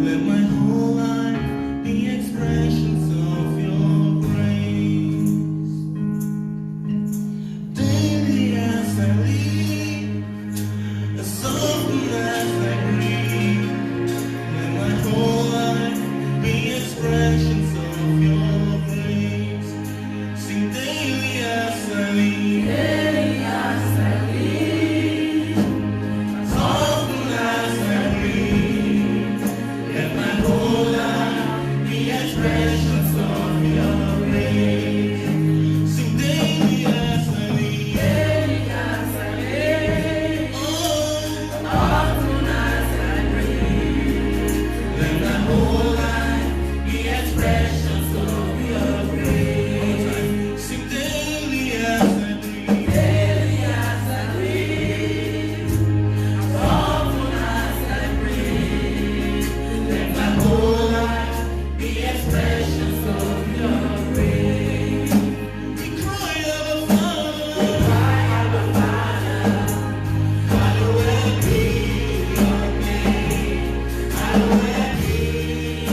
Let my whole life be expressions of your grace. Daily as I live, as often as I breathe, let my whole life be expressions of your grace. Sing daily as I live. Daily as I live, as often as I breathe, let my whole life be expressions of your grace. Sing daily as I live. Daily as I live, oh, often as I breathe, let my whole life be expressions of your grace. Sing daily as I breathe. Daily as I breathe, as often as I breathe, let my whole life be expressions of your grace. We cry, Abba Father. Cry, Abba Father. Hallowed be your name. Hallowed be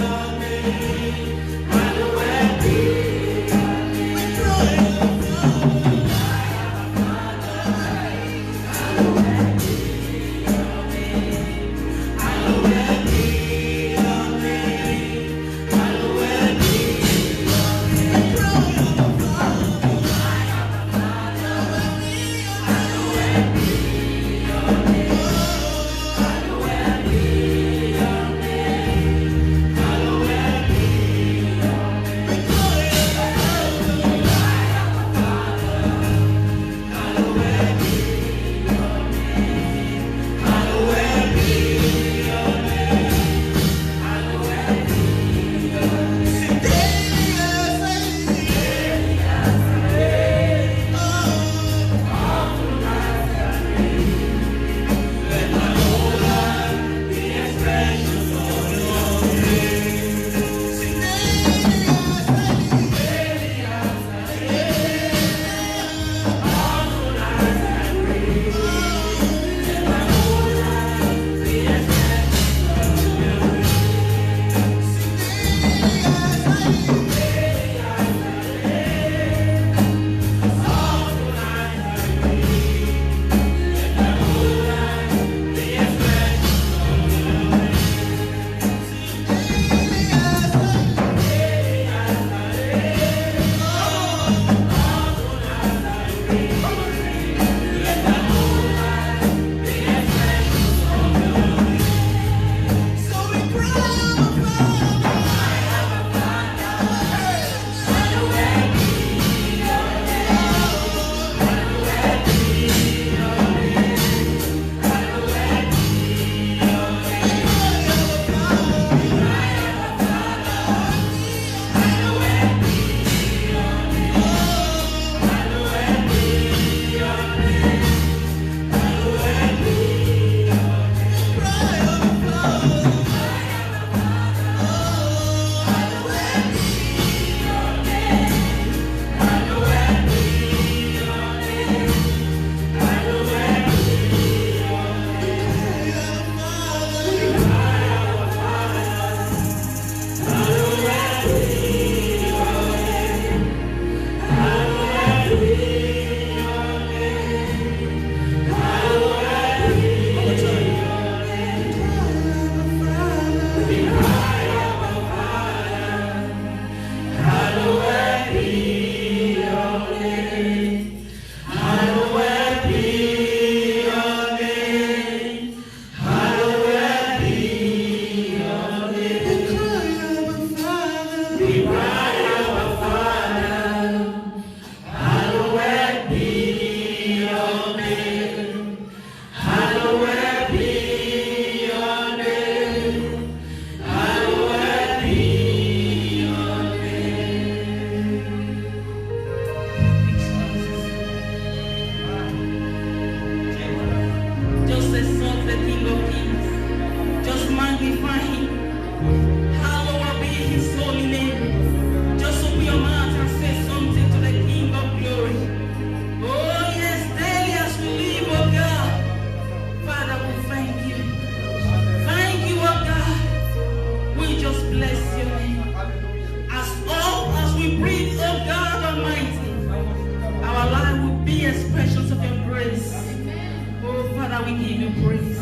we give you praise.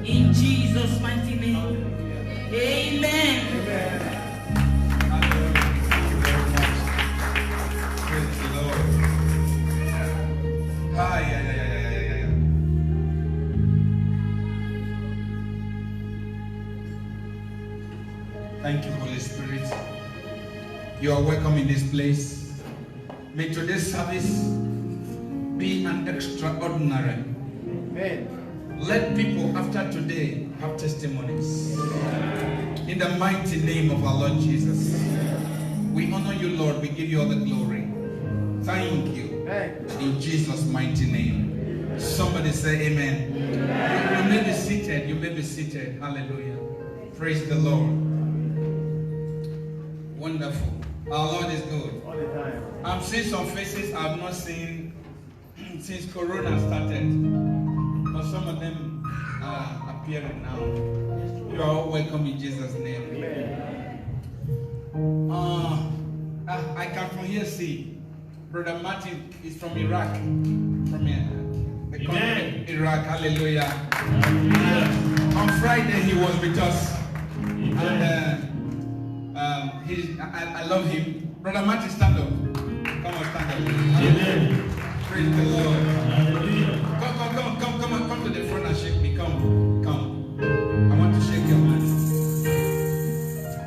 In Jesus' mighty name. Amen. Praise the Lord. Yeah. Thank you, Holy Spirit. You are welcome in this place. May today's service be an extraordinary. Amen. Let people after today have testimonies. In the mighty name of our Lord Jesus. We honor you, Lord. We give you all the glory. Thank you. In Jesus' mighty name. Somebody say amen. You may be seated. You may be seated. Hallelujah. Praise the Lord. Wonderful. Our Lord is good. All the time. I'm seeing some faces I've not seen since Corona started. But some of them are appearing now. You are all welcome in Jesus' name. I can from here see Brother Martin is from Iraq. From the country Iraq. Hallelujah. On Friday he was with us. And I love him. Brother Martin, stand up. Come on, stand up. Amen. Praise the Lord. Hallelujah. Come to the front and shake me. Come. I want to shake your hand.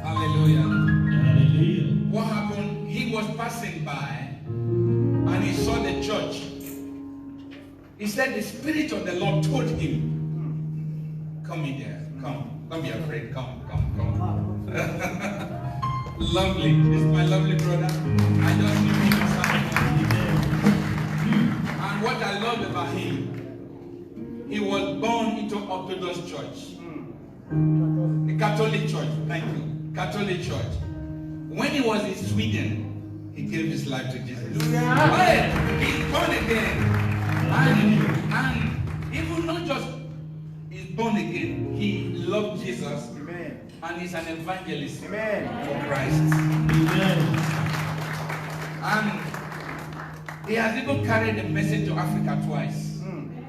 Hallelujah. Hallelujah. What happened? He was passing by and he saw the church. He said the Spirit of the Lord told him, come in there. Come. Don't be afraid. Come. Lovely. This is my lovely brother. I just knew him as and what I love about him, he was born into Orthodox Church. The Catholic Church. Thank you. Catholic Church. When he was in Sweden, he gave his life to Jesus. He's born again. And even not just he's born again, he loved Jesus. Amen. And he's an evangelist Amen. for Christ. Amen. And he has even carried the message to Africa twice.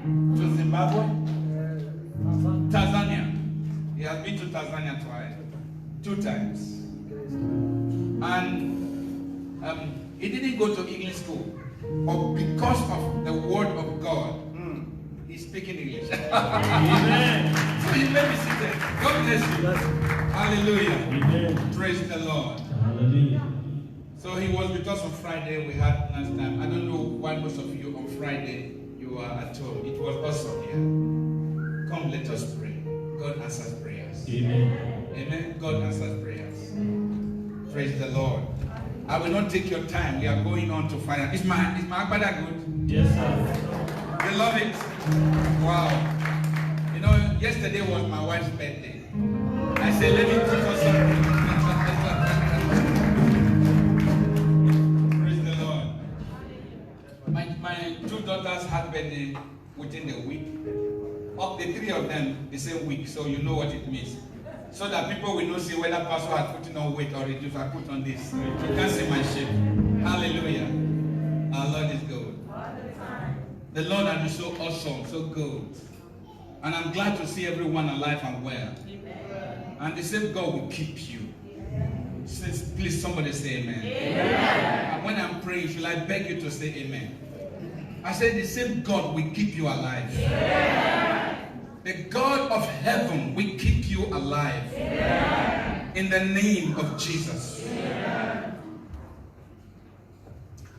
To Zimbabwe, Tanzania. He has been to Tanzania twice, 2 times. And he didn't go to English school. But because of the word of God, he's speaking English. Amen. So you may be seated. God bless you. Hallelujah. Amen. Praise the Lord. Hallelujah. So he was with us on Friday. We had last time. I don't know why most of you on Friday you are at home. It was awesome here. Come, let us pray. God answers prayers. Amen. Amen. God answers prayers. Praise the Lord. I will not take your time. We are going on to fire. Is my Agbada good? Yes, sir. You love it? Wow. You know, yesterday was my wife's birthday. I said, let me cook her something. Praise the Lord. My 2 daughters had birthday within a week. Of the 3 of them, the same week. So you know what it means. So that people will not see whether pastor had put on weight or reduced. I put on this. You can't see my shape. Hallelujah. Our Lord is good. The Lord has been so awesome, so good. And I'm glad to see everyone alive and well. And the same God will keep you. Please, somebody say amen. And when I'm praying, shall I beg you to say amen? I said the same God will keep you alive. The God of heaven will keep you alive. In the name of Jesus.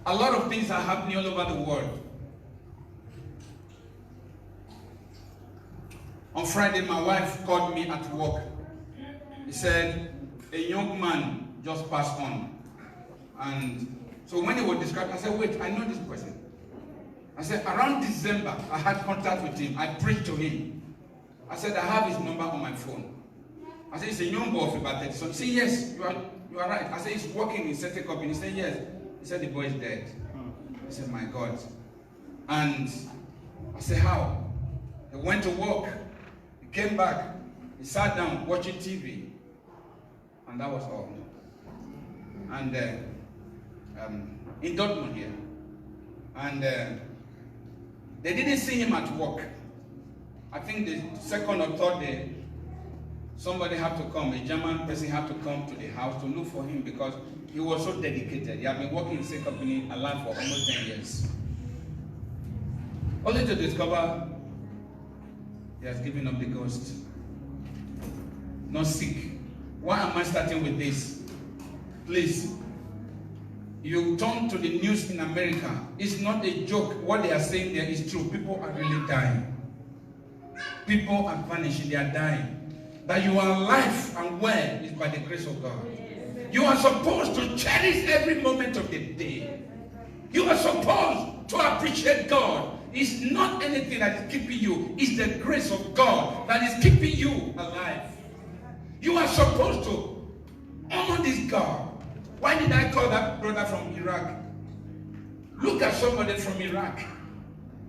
A lot of things are happening all over the world. On Friday, my wife called me at work. He said, a young man just passed on. And so when he was described, I said, wait, I know this person. I said, around December, I had contact with him. I preached to him. I said, I have his number on my phone. I said, he's a young boy of about 30. So he said, yes, you are right. I said, he's working in certain company. He said, yes. He said, the boy is dead. I said, my God. And I said, how? He went to work. He came back. He sat down watching TV. And that was all. And in Dortmund here. And they didn't see him at work. I think the second or third day, somebody had to come, a German person had to come to the house to look for him because he was so dedicated. He had been working in the same company alive for almost 10 years. Only to discover he has given up the ghost. Not sick. Why am I starting with this? Please, you turn to the news in America. It's not a joke. What they are saying there is true. People are really dying. People are vanishing. They are dying. That you are alive and well is by the grace of God. You are supposed to cherish every moment of the day. You are supposed to appreciate God. It's not anything that is keeping you. It's the grace of God that is keeping you alive. You are supposed to honor this God. Why did I call that brother from Iraq? Look at somebody from Iraq.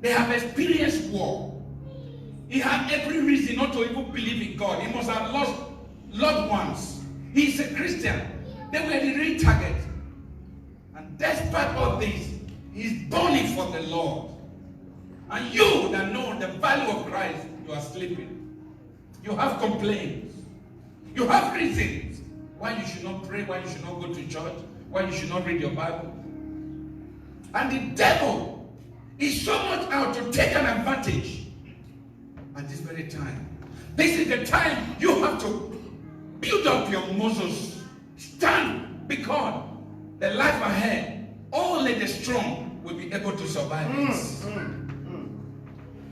They have experienced war. He had every reason not to even believe in God. He must have lost loved ones. He's a Christian. They were the real target. And despite all this, he's burning for the Lord. And you that know the value of Christ, you are sleeping. You have complaints. You have reasons why you should not pray, why you should not go to church, why you should not read your Bible. And the devil is so much out to take an advantage at this very time. This is the time you have to build up your muscles. Stand, because the life ahead, only the strong will be able to survive it.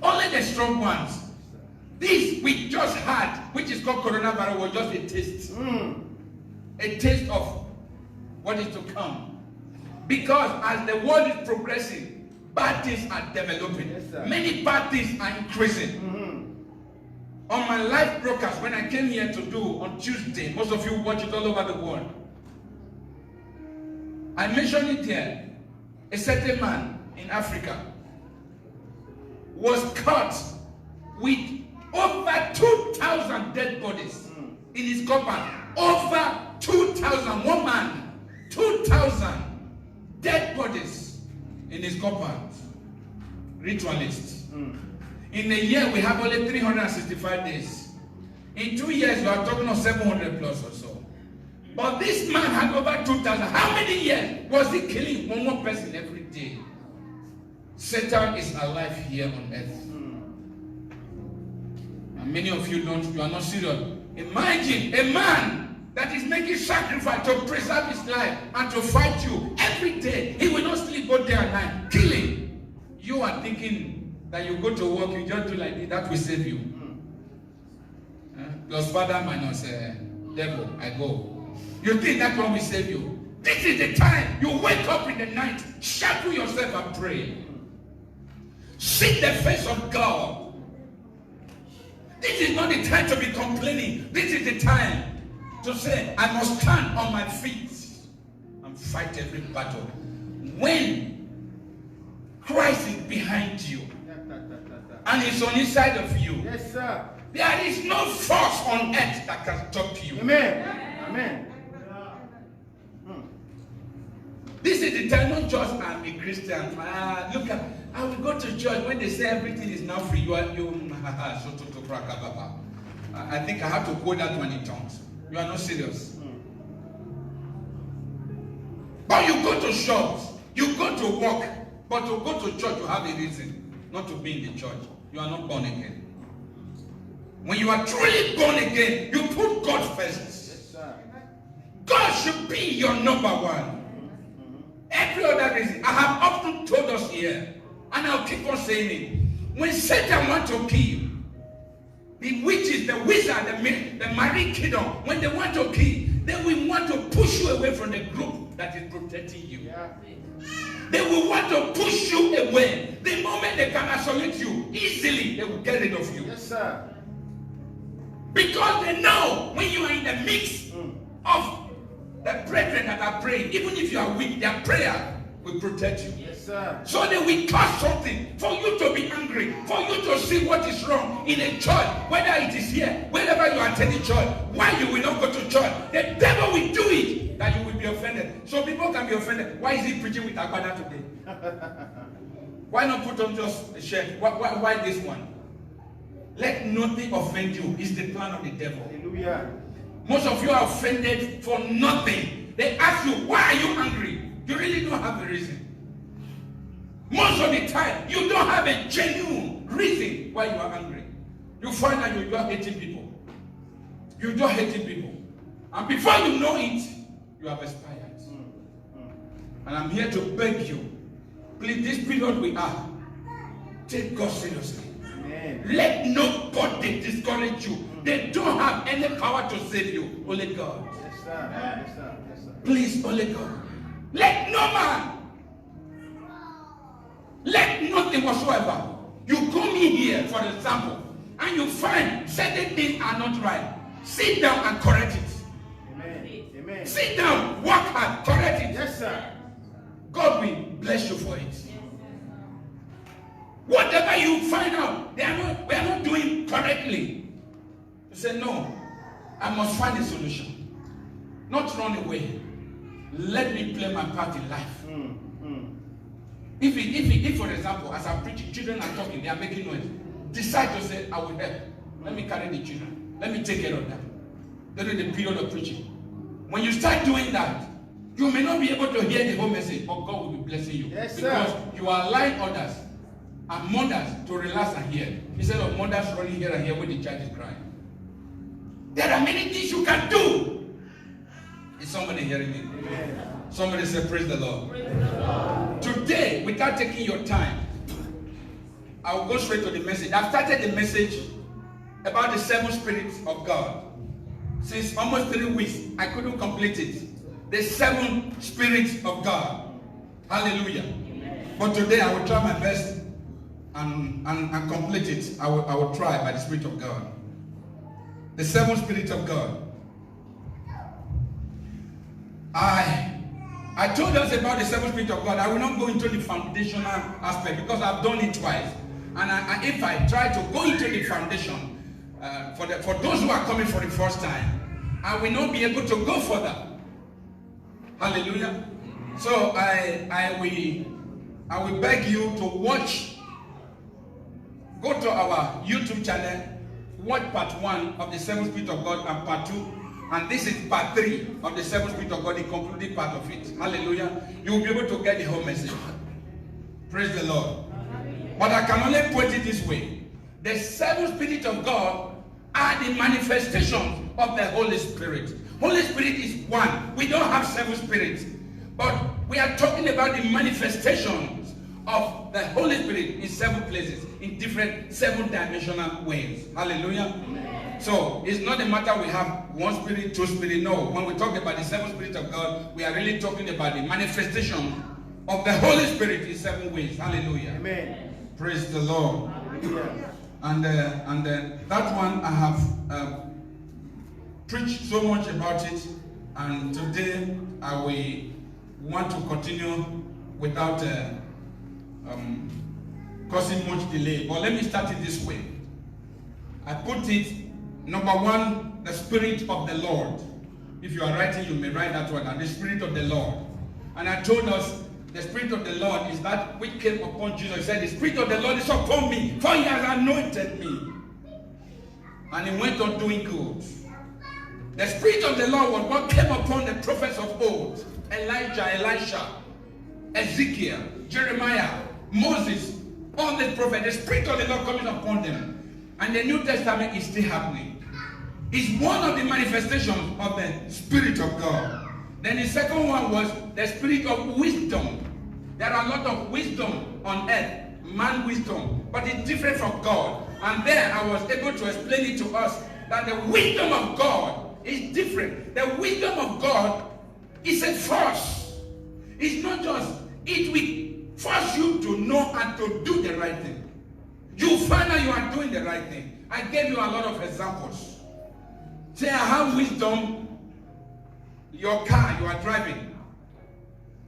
Only the strong ones. This we just had, which is called coronavirus, was just a taste. A taste of what is to come. Because as the world is progressing, bad things are developing. Yes, sir. Many bad things are increasing. On my live broadcast, when I came here to do on Tuesday, most of you watch it all over the world. I mentioned it here. A certain man in Africa was caught with over 2,000 dead bodies in his compound. Over 2,000. One man, 2,000 dead bodies in his compound. Ritualists. In a year, we have only 365 days. In 2 years, we are talking of 700 plus or so. But this man had over 2,000. How many years was he killing one more person every day? Satan is alive here on earth. And many of you are not serious. Imagine a man that is making sacrifice to preserve his life and to fight you every day. He will not sleep both day and night, killing. You are thinking that you go to work, you just do like this, that will save you. Plus father minus devil, I go. You think that one will save you? This is the time you wake up in the night, shackle yourself and pray. Seek the face of God. This is not the time to be complaining. This is the time to say, I must stand on my feet and fight every battle. When Christ is behind you and is on the side of you, Yes, sir. there is no force on earth that can stop you. Amen. Amen. This is the time, not just I'm a Christian. Look at, I will go to church when they say everything is now free. I think I have to quote that one in tongues. You are not serious. But you go to shops, you go to work, but to go to church, you have a reason not to be in the church. You are not born again. When you are truly born again, you put God first. Yes, sir. God should be your number one. Every other reason, I have often told us here, and I'll keep on saying it. When Satan wants to kill you, the witches, the wizard, the marine kingdom, when they want to kill, they will want to push you away from the group that is protecting you. Yeah. They will want to push you away. The moment they can isolate you, easily they will get rid of you. Yes, sir. Because they know when you are in the mix of the brethren that are praying, even if you are weak, their prayer will protect you. Yes, sir. So they will cause something for you to be angry, for you to see what is wrong in a church, whether it is here, wherever you attend the church, why you will not go to church. The devil will do it, that you will be offended. So people can be offended. Why is he preaching with Agbada today? Why not put on just a shirt? Why this one? Let nothing offend you. It's the plan of the devil. Hallelujah. Most of you are offended for nothing. They ask you, why are you angry? You really don't have a reason. Most of the time, you don't have a genuine reason why you are angry. You find that you are hating people. You are hating people. And before you know it, you have expired. And I'm here to beg you, please, this period we are, take God seriously. Amen. Let nobody discourage you. They don't have any power to save you. Only God. Yes, sir. Yes, sir. Yes, sir. Please, only God. Let no man, let nothing whatsoever. You come in here, for example, and you find certain things are not right. Sit down and correct it. Amen. Amen. Sit down, work hard, correct it. Yes, sir. God will bless you for it. Whatever you find out, we are not doing correctly. You say, no, I must find a solution. Not run away. Let me play my part in life. If for example, as I'm preaching, children are talking, they are making noise. Decide to say, I will help. Let me carry the children. Let me take care of them. During the period of preaching. When you start doing that, you may not be able to hear the whole message, but God will be blessing you. Yes, because sir. you are allowing others and mothers to relax and hear. Instead of mothers running here and here when the child is crying. There are many things you can do. Is somebody hearing me? Amen. Somebody say, praise the Lord. Praise the Lord. Today, without taking your time, I will go straight to the message. I've started the message about the 7 spirits of God. Since almost 3 weeks, I couldn't complete it. The 7 spirits of God. Hallelujah. Amen. But today I will try my best and complete it. I will try by the Spirit of God. The 7 spirits of God. I told us about the 7 spirits of God. I will not go into the foundational aspect because I've done it twice. And if I try to go into the foundation, for those who are coming for the first time, I will not be able to go further. Hallelujah. So I will beg you to watch. Go to our YouTube channel, watch part 1 of the 7 Spirit of God and part 2. And this is part 3 of the 7 Spirit of God, the concluding part of it. Hallelujah. You will be able to get the whole message. Praise the Lord. But I can only put it this way. The 7 Spirits of God are the manifestations of the Holy Spirit. Holy Spirit is one. We don't have 7 spirits. But we are talking about the manifestations of the Holy Spirit in 7 places, in different 7-dimensional ways. Hallelujah. Amen. So it's not a matter we have 1 spirit, 2 spirit. No. When we talk about the 7 spirits of God, we are really talking about the manifestation of the Holy Spirit in 7 ways. Hallelujah. Amen. Praise the Lord. Hallelujah. And that one I have preached so much about it, and today I will want to continue without causing much delay. But let me start it this way. I put it, number 1, the Spirit of the Lord. If you are writing, you may write that one. And the Spirit of the Lord. And I told us the Spirit of the Lord is that which came upon Jesus. He said, the Spirit of the Lord is upon me, for he has anointed me. And he went on doing good. The Spirit of the Lord was what came upon the prophets of old. Elijah, Elisha, Ezekiel, Jeremiah, Moses, all the prophets. The Spirit of the Lord coming upon them. And the New Testament is still happening. It's one of the manifestations of the Spirit of God. Then the second one was the Spirit of wisdom. There are a lot of wisdom on earth, man wisdom, but it's different from God. And there I was able to explain it to us that the wisdom of God is different. The wisdom of God is a force. It's not just, it will force you to know and to do the right thing. You find out you are doing the right thing. I gave you a lot of examples. Say, I have wisdom. Your car, you are driving,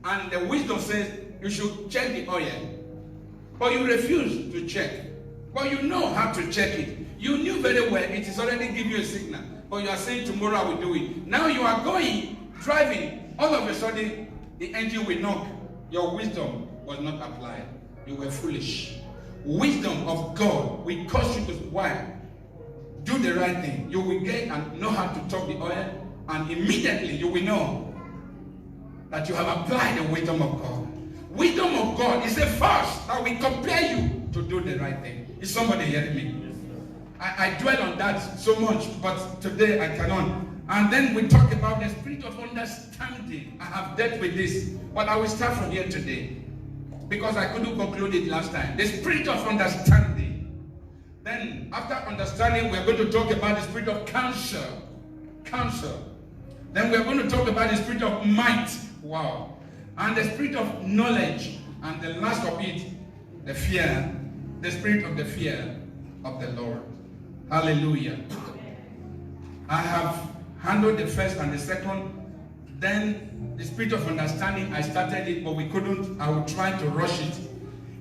and the wisdom says you should check the oil, but you refuse to check. But you know how to check it. You knew very well it is already giving you a signal, but you are saying tomorrow I will do it. Now you are going, driving, all of a sudden the engine will knock. Your wisdom was not applied. You were foolish. Wisdom of God will cause you to, why? do the right thing, you will get and know how to talk the oil, and immediately you will know that you have applied the wisdom of God. Wisdom of God is a force that will compel you to do the right thing. Is somebody hearing me? I dwell on that so much, but today I cannot. And then we talk about the spirit of understanding. I have dealt with this, but I will start from here today because I couldn't conclude it last time. The spirit of understanding. Then after understanding, we are going to talk about the spirit of counsel. Then we are going to talk about the spirit of might. Wow. And the spirit of knowledge. And the last of it, the fear. The spirit of the fear of the Lord. Hallelujah. I have handled the first and the second. Then the spirit of understanding, I started it, but we couldn't. I will try to rush it.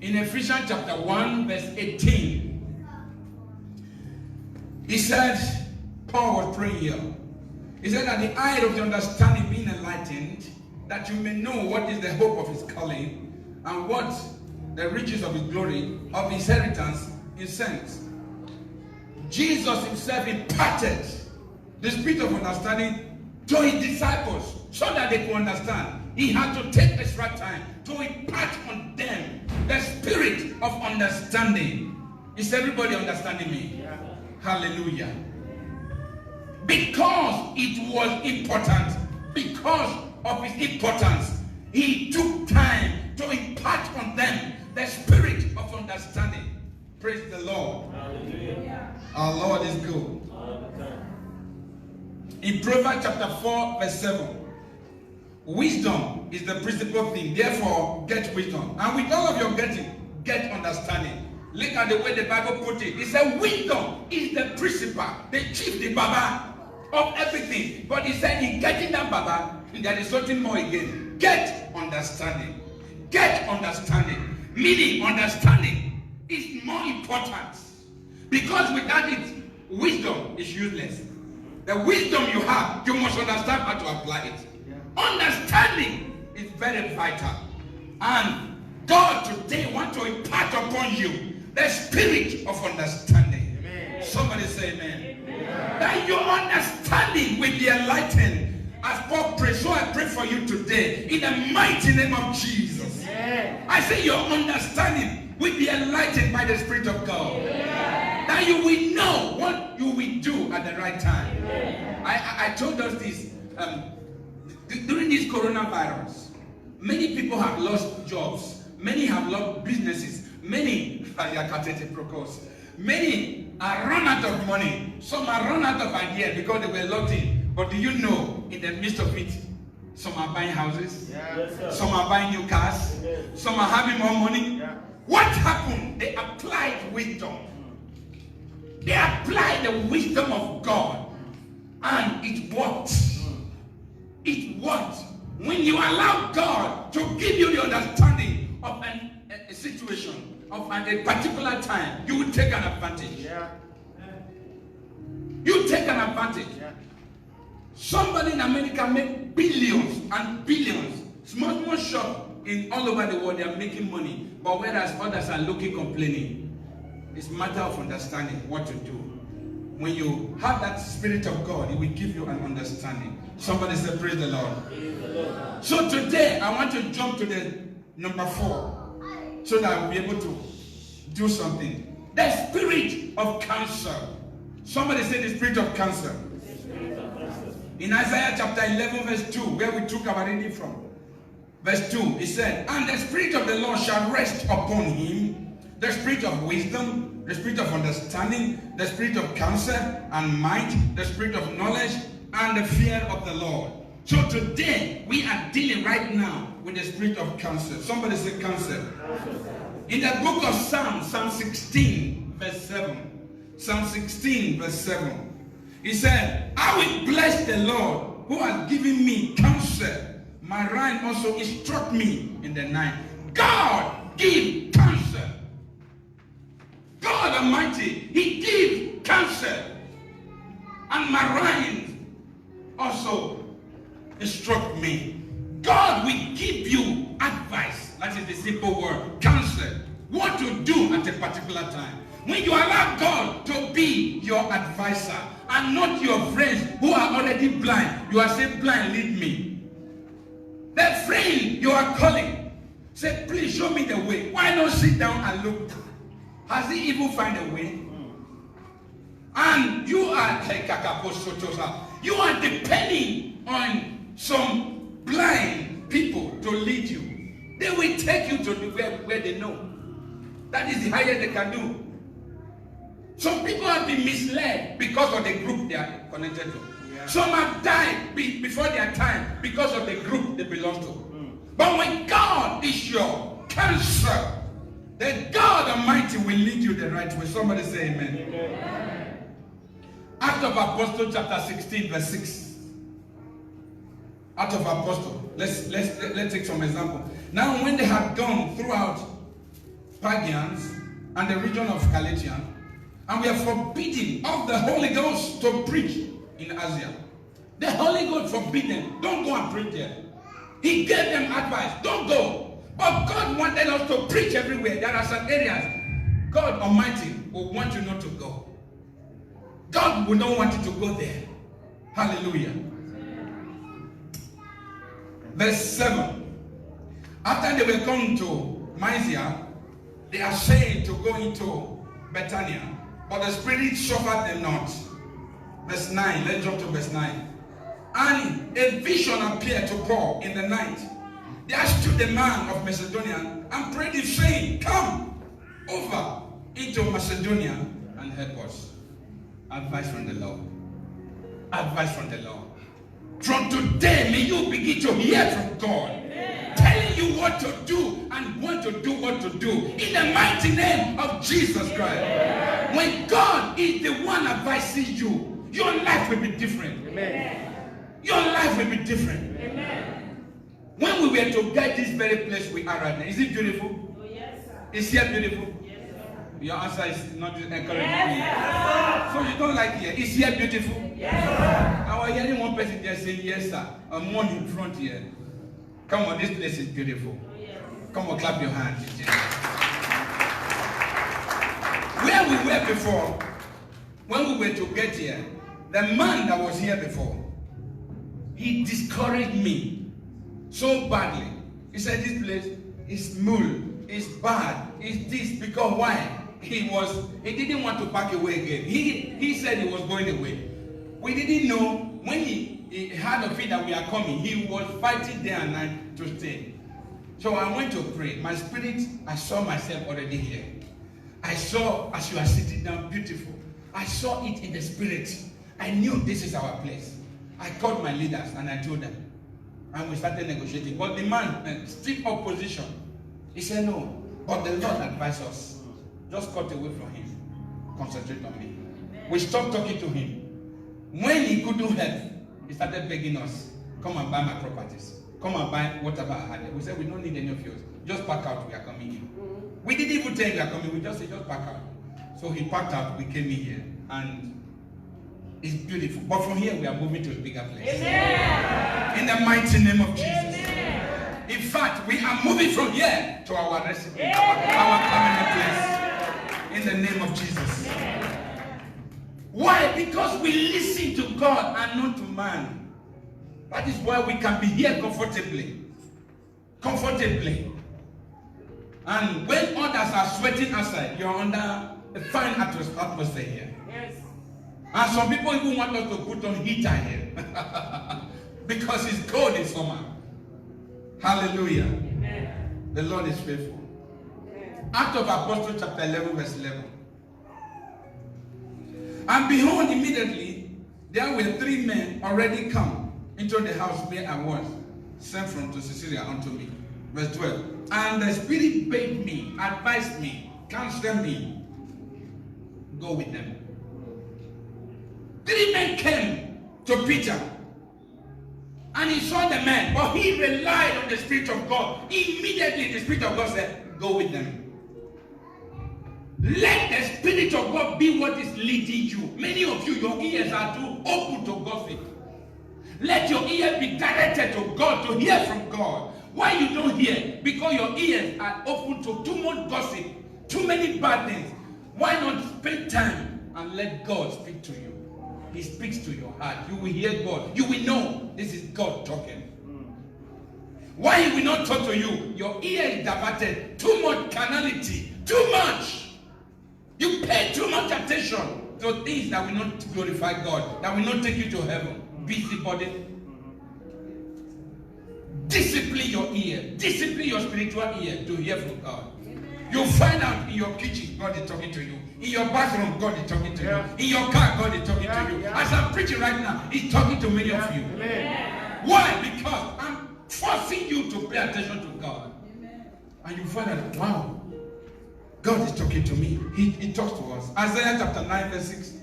In Ephesians chapter 1, verse 18, he said, Paul was praying here. He said that the eye of the understanding being enlightened, that you may know what is the hope of his calling, and what the riches of his glory, of his inheritance in saints. Jesus himself imparted the spirit of understanding to his disciples so that they could understand. He had to take extra time to impart on them the spirit of understanding. Is everybody understanding me? Yeah. Hallelujah. Because it was important, because of its importance, he took time to impart on them the spirit of understanding. Praise the Lord. Hallelujah. Our Lord is good. In Proverbs chapter 4, verse 7, wisdom is the principal thing. Therefore, get wisdom. And with all of your getting, get understanding. Look at the way the Bible put it. It said wisdom is the principal, the chief, the baba of everything. But he said in getting that baba, there is something more again. Get understanding. Get understanding. Meaning understanding is more important. Because without it, wisdom is useless. The wisdom you have, you must understand how to apply it. Yeah. Understanding is very vital. And God today wants to impart upon you the spirit of understanding. Amen. Somebody say amen. Amen. That your understanding will be enlightened. As Paul prays, so I pray for you today in the mighty name of Jesus. Amen. I say your understanding will be enlightened by the Spirit of God. Amen. That you will know what you will do at the right time. I told us this during this coronavirus. Many people have lost jobs. Many have lost businesses. Many are run out of money. Some are run out of ideas because they were locked in. But do you know, in the midst of it, some are buying houses, yes, some are buying new cars, yes, some are having more money. Yeah. What happened? They applied wisdom. They applied the wisdom of God, and it worked. It worked. When you allow God to give you the understanding of a situation, of a particular time, you will take an advantage. Yeah. You take an advantage. Yeah. Somebody in America make billions and billions. Small shop in all over the world, they are making money. But whereas others are looking, complaining. It's a matter of understanding what to do. When you have that spirit of God, it will give you an understanding. Somebody say, praise the Lord. Praise the Lord. So today, I want to jump to the number 4. So that I will be able to do something. The spirit of counsel. Somebody say the spirit of counsel. In Isaiah chapter 11 verse 2, where we took our reading from. Verse 2, it said, and the spirit of the Lord shall rest upon him, the spirit of wisdom, the spirit of understanding, the spirit of counsel and might, the spirit of knowledge, and the fear of the Lord. So today, we are dealing right now with the spirit of counsel. Somebody say counsel. In the book of Psalm 16 verse 7. Psalm 16 verse 7. He said, I will bless the Lord who has given me counsel. My rhyme also instruct me in the night. God give counsel. God Almighty, he give counsel. And my rhyme also instruct me. God will give you advice. That is the simple word, counsel. what to do at a particular time. When you allow God to be your advisor and not your friends who are already blind, you are saying, blind, lead me. That friend you are calling, say, please show me the way. Why not sit down and look? Has he even found a way? And you are depending on some blind people to lead you. They will take you to where they know. That is the highest they can do. Some people have been misled because of the group they are connected to. Yeah. Some have died before their time because of the group they belong to. But when God is your counselor, then God Almighty will lead you the right way. Somebody say amen. Amen. Acts of Apostles chapter 16 verse 6. Acts of Apostles. Let's take some example. Now when they had gone throughout Pagans and the region of Galatia, and we are forbidden of the Holy Ghost to preach in Asia. The Holy Ghost forbid them. Don't go and preach there. He gave them advice. Don't go. But God wanted us to preach everywhere. There are some areas God Almighty will want you not to go. God will not want you to go there. Hallelujah. Verse 7. After they were come to Mysia, they are saying to go into Bethania. But the Spirit suffered them not. Verse 9. Let's jump to verse 9. And a vision appeared to Paul in the night. There stood a man of Macedonia and prayed him, saying, come over into Macedonia and help us. Advice from the Lord. Advice from the Lord. From today, may you begin to hear from God. Telling you what to do and want to do what to do. In the mighty name of Jesus Christ. When God is the one advising you, your life will be different. Amen. Your life will be different. Amen. When we were to get this very place we are right now, is it beautiful? Oh, yes, sir. Is here beautiful? Yes, sir. Your answer is not encouraging. Yes, so you don't like here. Is here beautiful? Yes, sir. I was hearing one person just saying, yes, sir. I'm one in front here. Come on, this place is beautiful. Oh, yes. Come on, clap your hands. Where we were before, when we were to get here, the man that was here before, he discouraged me so badly. He said, this place is small, it's bad, it's this, because why? He didn't want to back away again. He said he was going away. We didn't know when he heard of it that we are coming, he was fighting day and night to stay. So I went to pray. My spirit, I saw myself already here. I saw, as you are sitting down, beautiful. I saw it in the spirit. I knew this is our place. I called my leaders and I told them. And we started negotiating. But the man, strict opposition. He said, no. But the Lord advised us. Just cut away from him. Concentrate on me. We stopped talking to him. When he couldn't help, he started begging us, come and buy my properties. Come and buy whatever I had. We said, we don't need any of yours. Just pack out, we are coming in. We didn't even tell him we are coming. We just said, just pack out. So he packed out, we came in here. And it's beautiful. But from here, we are moving to a bigger place. Amen. In the mighty name of Jesus. Amen. In fact, we are moving from here to our residence, our permanent place. In the name of Jesus. Amen. Why? Because we listen to God and not to man. That is why we can be here comfortably. Comfortably. And when others are sweating outside, you're under a fine atmosphere here. Yes. And some people even want us to put on heater here. Because it's cold in summer. Hallelujah. Amen. The Lord is faithful. Acts of Apostles chapter 11 verse 11. And behold, immediately there were 3 men already come into the house where I was sent from to Caesarea unto me. Verse 12. And the Spirit bade me, advised me, counseled me, go with them. 3 men came to Peter. And he saw the man, but he relied on the Spirit of God. Immediately the Spirit of God said, go with them. Let the Spirit of God be what is leading you. Many of you, your ears are too open to gossip. Let your ears be directed to God, to hear from God. Why you don't hear? Because your ears are open to too much gossip. Too many bad things. Why not spend time and let God speak to you? He speaks to your heart. You will hear God. You will know this is God talking. Why he will not talk to you? Your ear is diverted. Too much carnality. Too much. You pay too much attention to things that will not glorify God, that will not take you to heaven. Busybody. Discipline your ear. Discipline your spiritual ear to hear from God. You'll find out in your kitchen, God is talking to you. In your bathroom, God is talking to you. In your car, God is talking to you. As I'm preaching right now, He's talking to many of you. Why? Because I'm forcing you to pay attention to God. And you find out, wow, God is talking to me. He talks to us. Isaiah chapter 9, verse 6.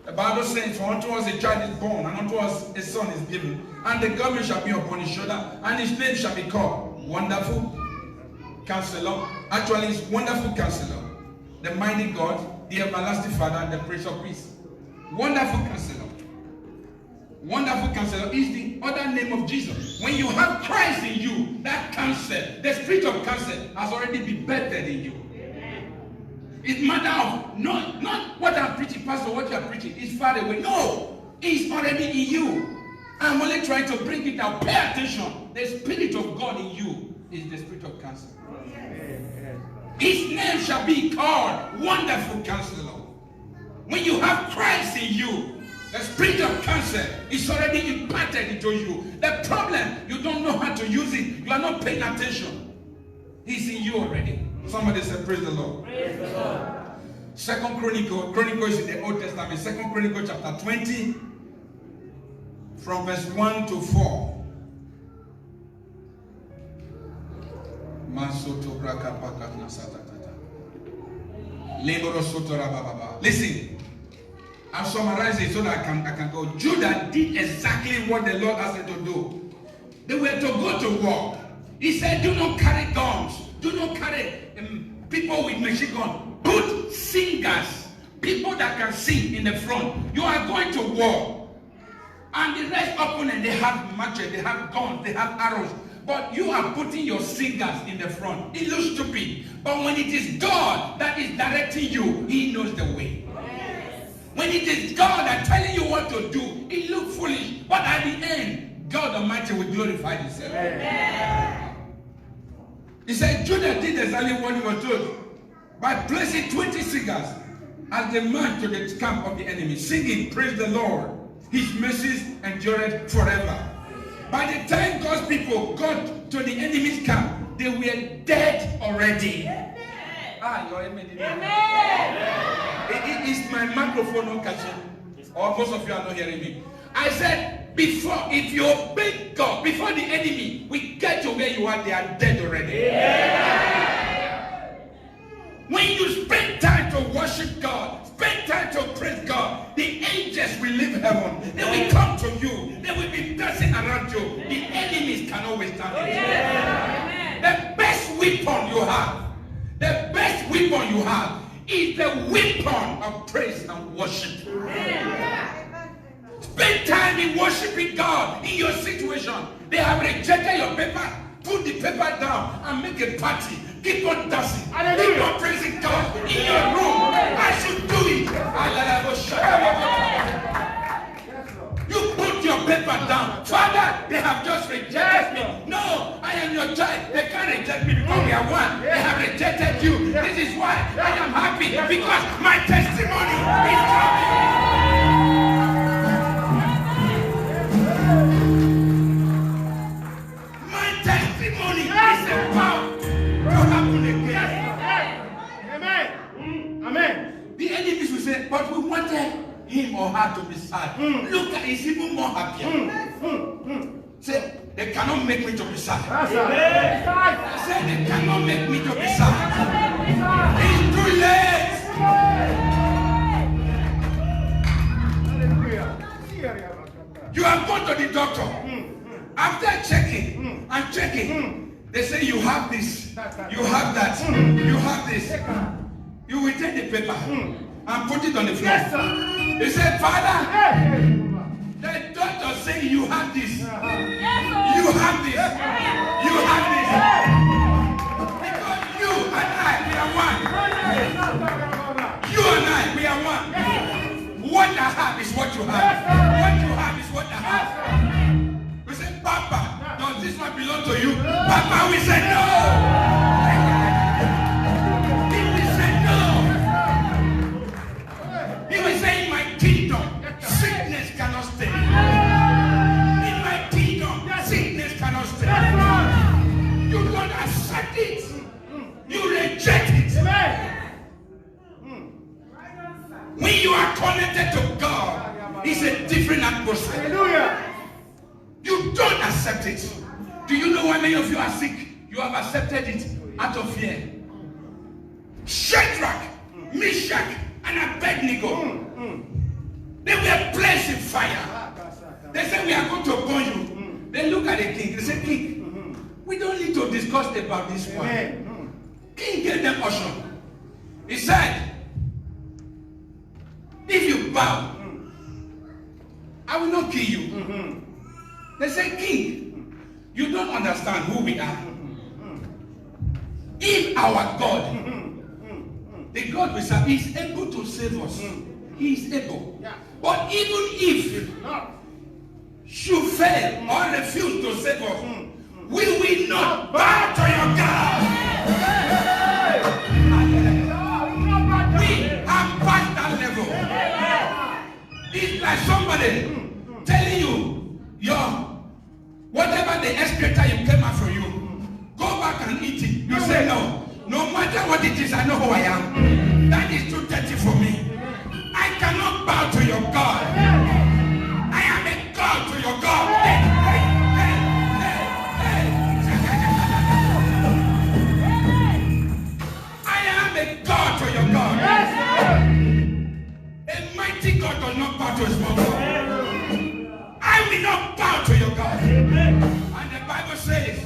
The Bible says, for unto us a child is born, and unto us a son is given, and the government shall be upon his shoulder, and his name shall be called Wonderful Counselor. Actually, it's Wonderful Counselor, the mighty God, the everlasting Father, and the Prince of Peace. Wonderful Counselor. Wonderful Counselor is the other name of Jesus. When you have Christ in you, that counsel, the spirit of counsel, has already been birthed in you. It's matter of not what I'm preaching, Pastor, what you are preaching is far away. No, it's already in you. I'm only trying to bring it out. Pay attention. The spirit of God in you is the spirit of counsel. His name shall be called Wonderful Counselor. When you have Christ in you, the spirit of counsel is already imparted into you. The problem, you don't know how to use it. You are not paying attention. He's in you already. Somebody said, praise the Lord. Praise the Lord. Second Chronicle is in the Old Testament. Second Chronicle chapter 20, from verse 1 to 4. Listen, I'll summarize it so that I can go. Judah did exactly what the Lord asked them to do. They were to go to war. He said, do not carry guns. Do not carry people with machine guns. Put singers, people that can sing in the front. You are going to war. And the rest opponent, they have matches, they have guns, they have arrows. But you are putting your singers in the front. It looks stupid. But when it is God that is directing you, He knows the way. Yes. When it is God that telling you what to do, it looks foolish. But at the end, God Almighty will glorify Himself. Yes. He said Judah did exactly what he was told by placing 20 singers as the march to the camp of the enemy, singing, praise the Lord. His mercies endureth forever. By the time God's people got to the enemy's camp, they were dead already. Your amen. Is my microphone not catching? Or most of you are not hearing me. I said, if you obey God, before the enemy will get to where you are, they are dead already. Yeah. When you spend time to worship God, spend time to praise God, the angels will leave heaven. They will come to you. They will be dancing around you. The enemies cannot withstand it. Yeah. The best weapon you have is the weapon of praise and worship. Yeah. Spend time in worshiping God in your situation. They have rejected your paper. Put the paper down and make a party. Keep on dancing. Keep on praising God in your room. I should do it. You put your paper down. Father, they have just rejected me. No, I am your child. They can't reject me because we are one. They have rejected you. This is why I am happy, because my testimony is coming. Amen. The enemies will say, but we wanted him or her to be sad. Look at, he's even more happier. Say, they cannot make me to be sad. Say, they cannot make me to be sad. It's too late. You are going to the doctor. After checking and checking, they say you have this, you have that, you have this. You will take the paper and put it on the floor. Yes, they said, Father, the doctor said you have this. You have this. You have this. Because you and I, we are one. what you have. What you have is what I have. We say, Papa, does this one belong to you? Papa, we say no. He will say no. He will say, in my kingdom, sickness cannot stay. In my kingdom, sickness cannot stay. You don't accept it. You reject it. When you are connected to God, it's a different atmosphere. Hallelujah. You don't accept it. Do you know why many of you are sick? You have accepted it out of fear. Shadrach, Meshach, and Abednego, they were placed in fire. They said, we are going to burn you. They look at the king. They said, King, we don't need to discuss about this one. King gave them caution. He said, if you bow, I will not kill you. They say, King, you don't understand who we are. If our God, the God we serve, is able to save us, He is able. But even if you fail or refuse to save us, we will not bow to your God. We have passed that level. It's like somebody telling you, whatever the excreta you came out for you, go back and eat it. You say no. No matter what it is, I know who I am. That is too dirty for me. I cannot bow to your God. I am a God to your God. I am a God to your God. A mighty God does not bow to his small God. I will not bow to your God. And the Bible says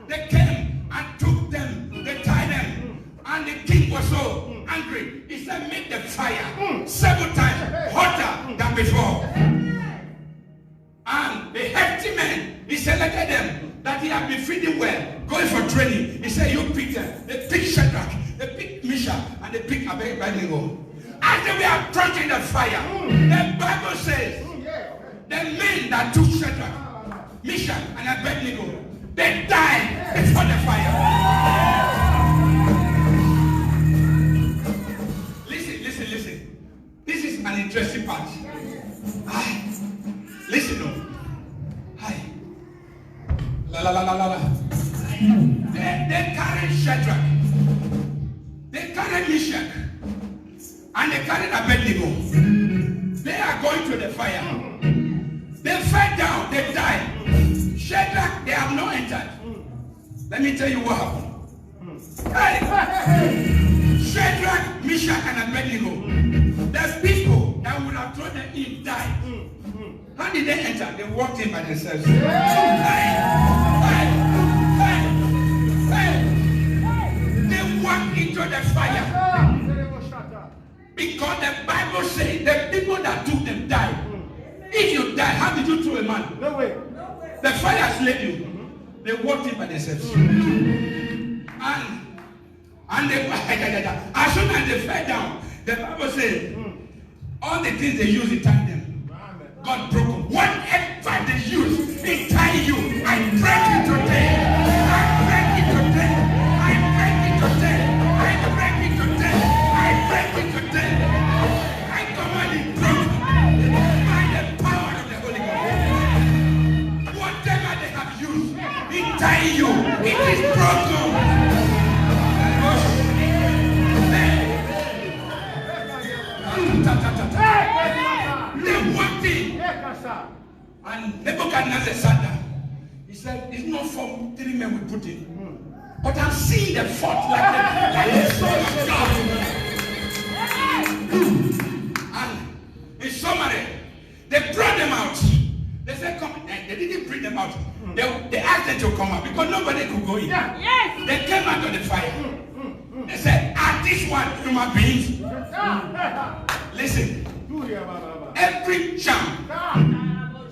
they came and took them, they tied them, and the king was so angry. He said, make the fire 7 times hotter than before. And the hefty man, he selected them that he had been feeding well, going for training. He said, you pick them. They picked Shadrach, they picked Meshach, and they picked Abednego. As they were approaching the fire, the Bible says, the men that took Shadrach, Meshach, and Abednego, they died before the fire. Listen. This is an interesting part. Listen, no. Hi. La. They carried Shadrach. They carried Meshach. And they carried Abednego. They are going to the fire. They fell down, they died. Shadrach, they have not entered. Let me tell you what happened. Hey! Shadrach, Meshach, and Abednego. The people that would have thrown them in died. How did they enter? They walked in by themselves. Hey! They walked into the fire. Because the Bible says the people that took them died. If you die, how did you throw a man? No way. The fire has laid you. They walked in by themselves. And they, as soon as they fell down, the Bible says all the things they use to tie them, God broke them. Whatever they use in tying you, I break it today. I break it today. I break it today. I break it today. I break it today. I command it broken by the power of the Holy Ghost. Whatever they have used in tying you, it is broken. They walked in, and Nebuchadnezzar sat down. He said, it's not for 3 men we put in, but I'm seeing the 4th like the Son of God. And in summary, they brought them out. They said, come. They didn't bring them out. They asked them to come out because nobody could go in. Yes. They came out of the fire. They said, are these one human beings? Listen, every charm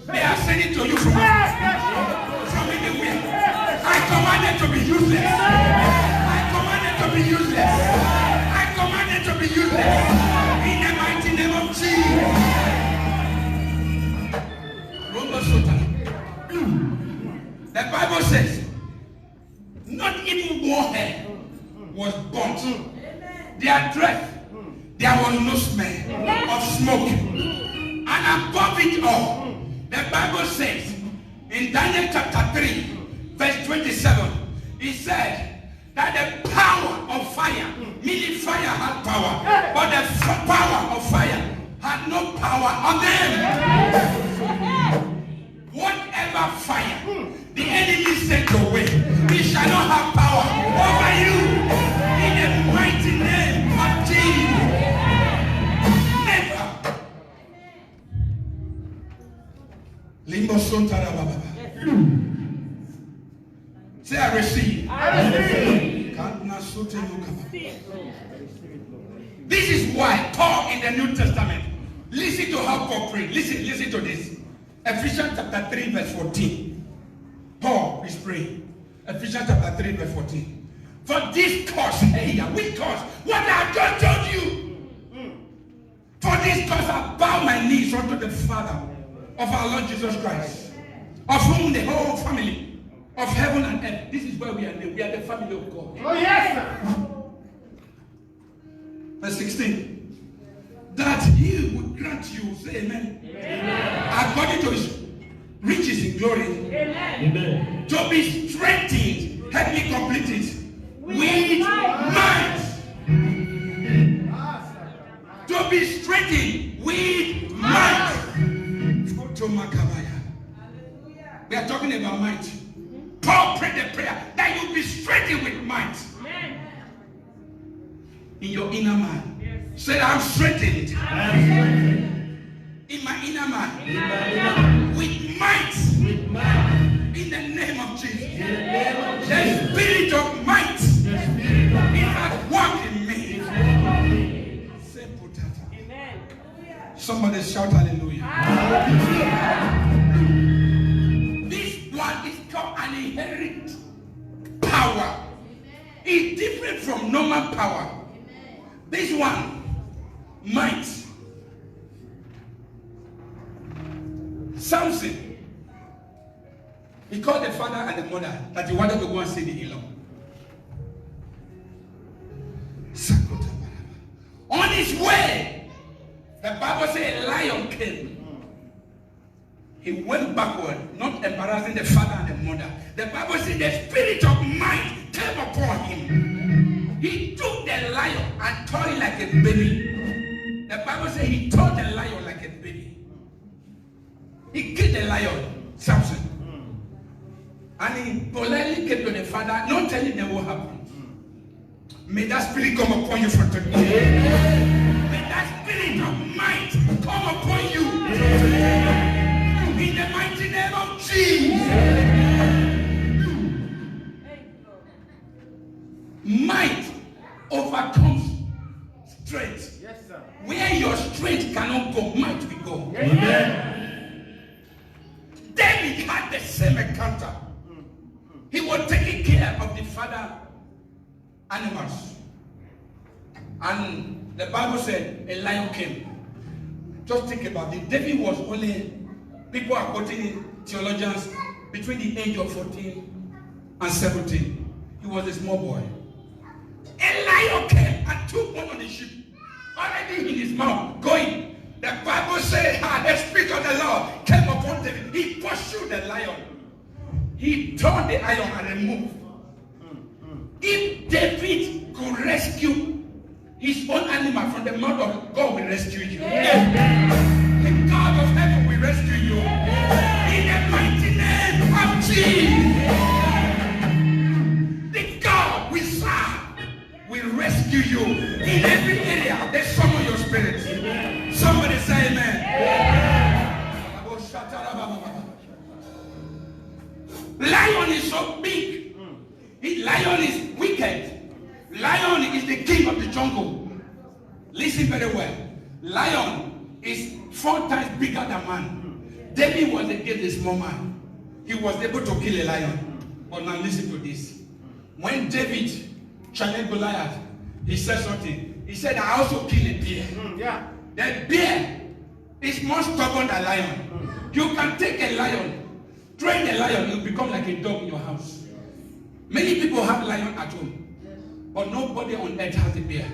they are sending to you from anywhere, I command it to be useless. I command it to be useless. I command it to be useless. In the mighty name of Jesus. The Bible says, not even one hair was burnt. Their dress, there was no smell of smoke. And above it all, the Bible says in Daniel chapter 3, verse 27, it said that the power of fire, meaning fire had power, but the power of fire had no power on them. Whatever fire the enemy sent your way, he shall not have power over you. In the mighty name of Jesus. Never. Limbo Sontara Baba. Say, I receive. This is why Paul in the New Testament, listen to how Paul prayed. Listen to this. Ephesians chapter 3 verse 14. Paul is praying. Ephesians chapter 3 verse 14. For this cause, which cause? What I just told you. For this cause I bow my knees unto the Father of our Lord Jesus Christ, of whom the whole family of heaven and earth. This is where we are. We are the family of God. Oh, yes, sir. Verse 16. That he would grant you, say amen. According to his riches in glory. Amen. To be strengthened, help me complete it. With might. To be strengthened with might. We are talking about might. Paul prayed the prayer that you be strengthened with might. In your inner man. Say, I'm strengthened. In my inner man. With might. In the name of Jesus. The spirit of might. It has worked in me. Say, potato. Somebody shout hallelujah. This one is called an inherent power. It's different from normal power. This one, might. Samson, he called the father and the mother that he wanted to go and see the in-law. On his way, the Bible says a lion came. He went backward, not embarrassing the father and the mother. The Bible says the spirit of might came upon him. He took the lion and tore it like a baby. The Bible says he tore the lion like a baby. He killed the lion, Samson. And he politely came to the father, not telling them what happened. May that spirit come upon you from today. May that spirit of might come upon you. In the mighty name of Jesus. Might overcomes strength. Yes, sir. Where your strength cannot go, might will go. Amen. David had the same encounter. He was taking care of the father animals. And the Bible said a lion came. Just think about it. David was only, people are quoting theologians, between the age of 14 and 17. He was a small boy. A lion came and took one of the sheep, already in his mouth, going. The Bible says, the Spirit of the Lord came upon David. He pursued the lion. He tore the iron and removed. If David could rescue his own animal from the mouth of God, will rescue you. The God of heaven will rescue you. In the mighty name of Jesus. The God we serve will rescue you in every area. There's some of your spirit. Somebody say amen. Lion is so big. Lion is wicked. Lion is the king of the jungle. Listen very well. Lion is 4 times bigger than man. David was against a small man. He was able to kill a lion. But now listen to this. When David challenged Goliath, he said something. He said, I also kill a bear. Yeah. The bear is more stubborn than lion. You can take a lion, train the lion, it will become like a dog in your house. Many people have lion at home, but nobody on earth has a bear.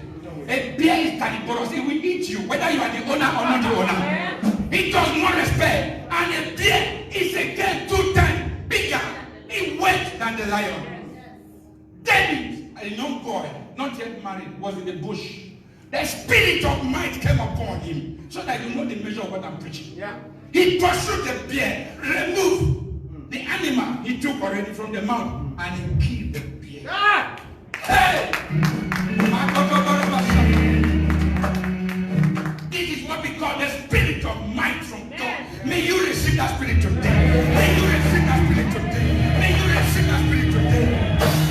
A bear is carnivorous. It will eat you, whether you are the owner or not the owner. It does not respect. And a bear is again 2 times bigger in weight than the lion. David, a young boy, not yet married, was in the bush. The spirit of might came upon him, so that you know the measure of what I'm preaching. Yeah. He pursued the bear, removed the animal he took already from the mouth, and he killed the bear. Ah! Hey! This is what we call the spirit of might from God. May you receive that spirit today. May you receive that spirit today. May you receive that spirit today.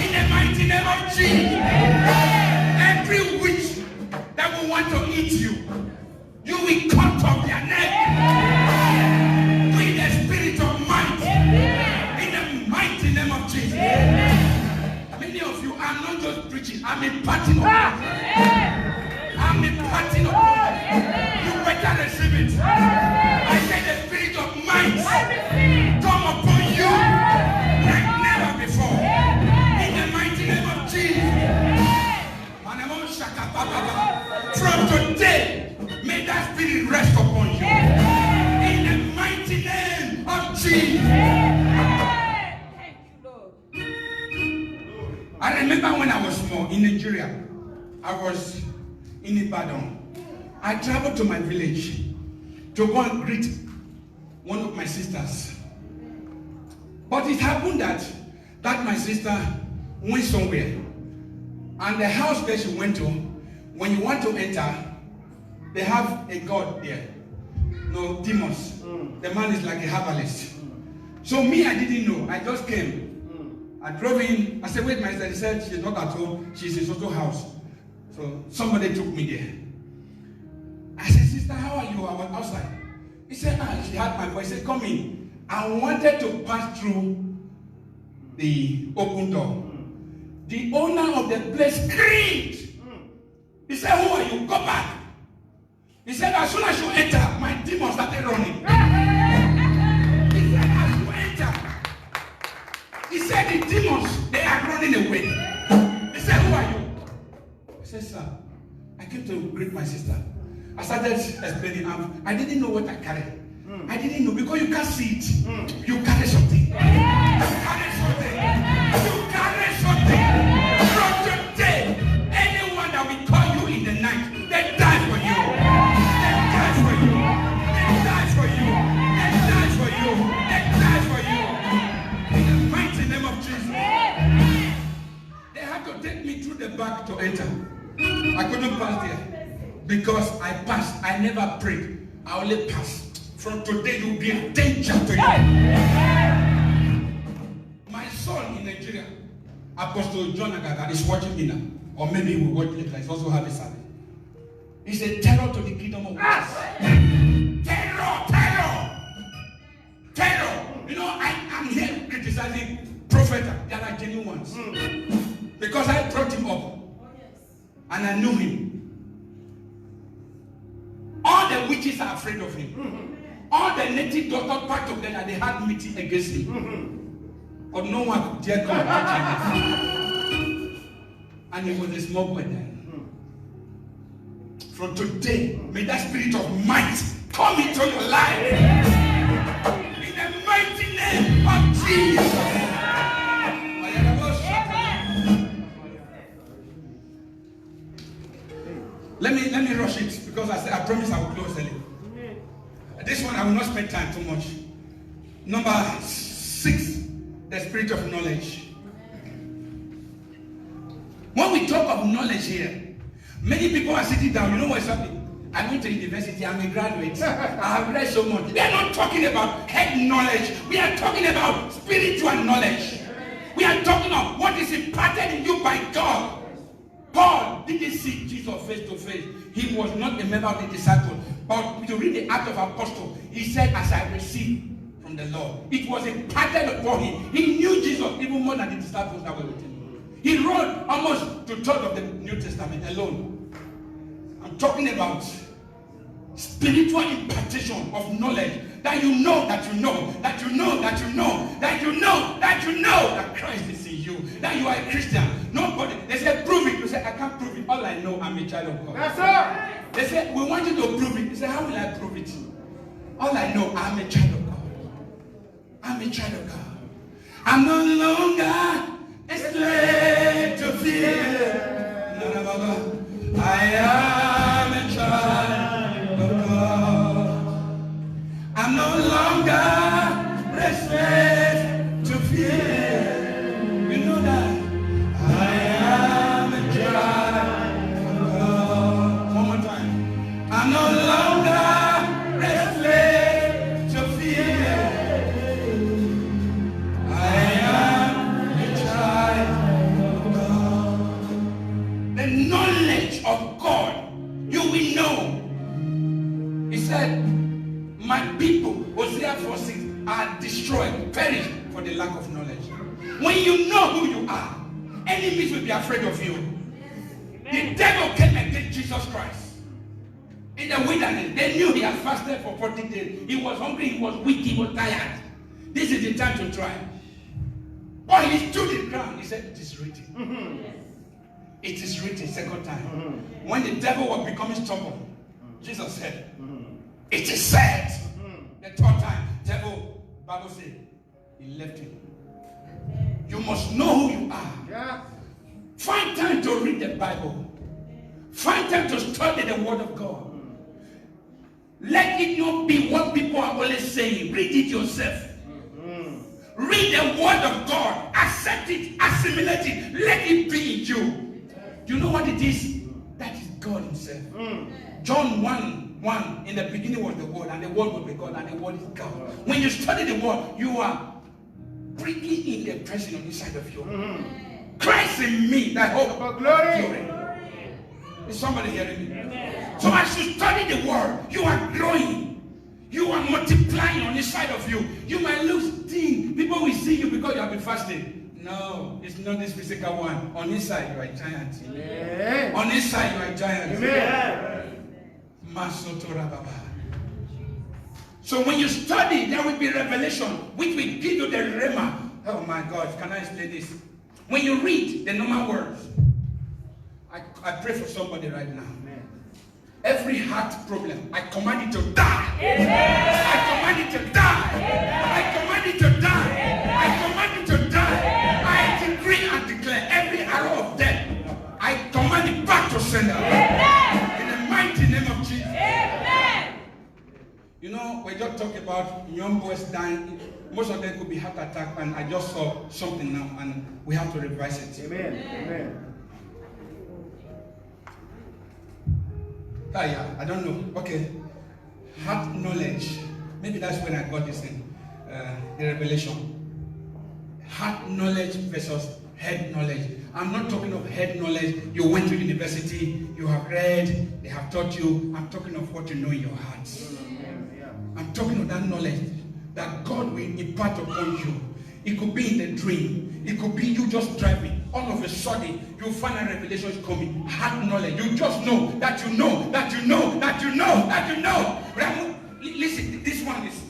In the mighty name of Jesus. Every witch that will want to eat you, you will cut off their neck. With the spirit of might. In the mighty name of Jesus. Many of you are not just preaching, I'm imparting upon you. I'm imparting upon you. You better receive it. I say the spirit of might come upon you like never before. In the mighty name of Jesus. From today, may that spirit rest upon you. In the mighty name of Jesus. I remember when I was small in Nigeria, I was in Ibadan. I traveled to my village to go and greet one of my sisters. But it happened that my sister went somewhere. And the house that she went to, when you want to enter, they have a god there. No, demons. The man is like a herbalist. So me, I didn't know. I just came. I drove in. I said, wait, my sister. He said, she's not at home. She's in Soto house. So somebody took me there. I said, sister, how are you? I was outside. He said, she had my voice. He said, come in. I wanted to pass through the open door. The owner of the place screamed. He said, who are you? Go back. He said, as soon as you enter, my demons started running. He said, as you enter, he said, the demons, they are running away. He said, who are you? I said, sir, I came to greet my sister. I started explaining, I didn't know what I carried. I didn't know, because you can't see it. You carry something. You carry something. You carry something. From today, anyone that will call you in the night, they die for you. They die for you. They die for you. They die for you. They die for you. In the mighty name of Jesus. They had to take me through the back to enter. I couldn't pass there because I passed. I never prayed. I only passed. From today, you will be a danger to you. My son in Nigeria, Apostle John Agaga, is watching me now. Or maybe he will watch later. He's also having service. He's a terror to the kingdom of God. Terror. You know, I am here criticizing prophets. There are genuine ones. Because I brought him up. And I knew him. All the witches are afraid of him. All the native doctor, part of them, they had meeting against him. But no one dared come and touch him. And he was a small boy then. From today, may that spirit of might come into your life. In the mighty name of Jesus. Let me rush it, because I promise I will close early. This one I will not spend time too much. Number 6, the spirit of knowledge. When we talk of knowledge here, many people are sitting down. You know what's happening? I went to university. I'm a graduate. I have read so much. We are not talking about head knowledge. We are talking about spiritual knowledge. We are talking about what is imparted in you by God. Paul didn't see Jesus face to face. He was not a member of the disciples. But to read the Acts of Apostles, he said, as I received from the Lord. It was imparted upon him. He knew Jesus even more than the disciples that were with him. He wrote almost 2/3 of the New Testament alone. I'm talking about spiritual impartation of knowledge. That you know, that you know, that you know, that you know, that Christ is in you, that you are a Christian. Nobody, they say, prove it. You say, I can't prove it. All I know, I'm a child of God. That's all. They say, we want you to prove it. You say, how will I prove it? All I know, I'm a child of God. I'm a child of God. I'm no longer a slave to fear. No, no, no, no. I am a child of God. I'm no longer a slave to fear. You know that? I am a child of God. One more time. I'm no longer a slave to fear. Knowledge of God, you will know. He said, my people, Hosea 4:6, are destroyed, perish for the lack of knowledge. When you know who you are, enemies will be afraid of you. The devil came against Jesus Christ in the wilderness. They knew he had fasted for 40 days. He was hungry, he was weak, he was tired. This is the time to try. But he stood his ground. He said, it is written. It is written, second time. When the devil was becoming stubborn, Jesus said, it is said. The third time, devil, Bible said, he left him. You must know who you are. Yeah. Find time to read the Bible. Find time to study the word of God. Let it not be what people are always saying. Read it yourself. Read the word of God. Accept it. Assimilate it. Let it be in you. You know what it is? That is God himself. John 1:1, in the beginning was the word, and the word was with God, and the word is God. When you study the word, you are bringing in the presence on the side of you. Christ in me, that hope of glory. Is somebody hearing me? So as you study the word, you are growing. You are multiplying on the side of you. You might lose things. People will see you because you have been fasting. No, it's not this physical one. On this side, you are a giant. Amen. On this side, you are a giant. Amen. So when you study, there will be revelation, which will give you the rhema. Oh my God, can I explain this? When you read the normal words, I pray for somebody right now. Amen. Every heart problem, I command it to die. Amen. I command it to die. Amen. I command it to die. Amen. I command it to die. I decree and declare every arrow of death, I command it back to sender. Amen. In the mighty name of Jesus. Amen. You know, we just talk about young boys dying. Most of them could be heart attack, and I just saw something now, and we have to revise it. Amen. Amen. Yeah, I don't know. Okay. Heart knowledge. Maybe that's when I got this in the revelation. Heart knowledge versus head knowledge. I'm not talking of head knowledge. You went to university, you have read, they have taught you. I'm talking of what you know in your heart. I'm talking of that knowledge that God will impart upon you. It could be in the dream. It could be you just driving. All of a sudden, you find a revelation is coming. Heart knowledge. You just know that you know that you know that you know that you know. Listen, this one is,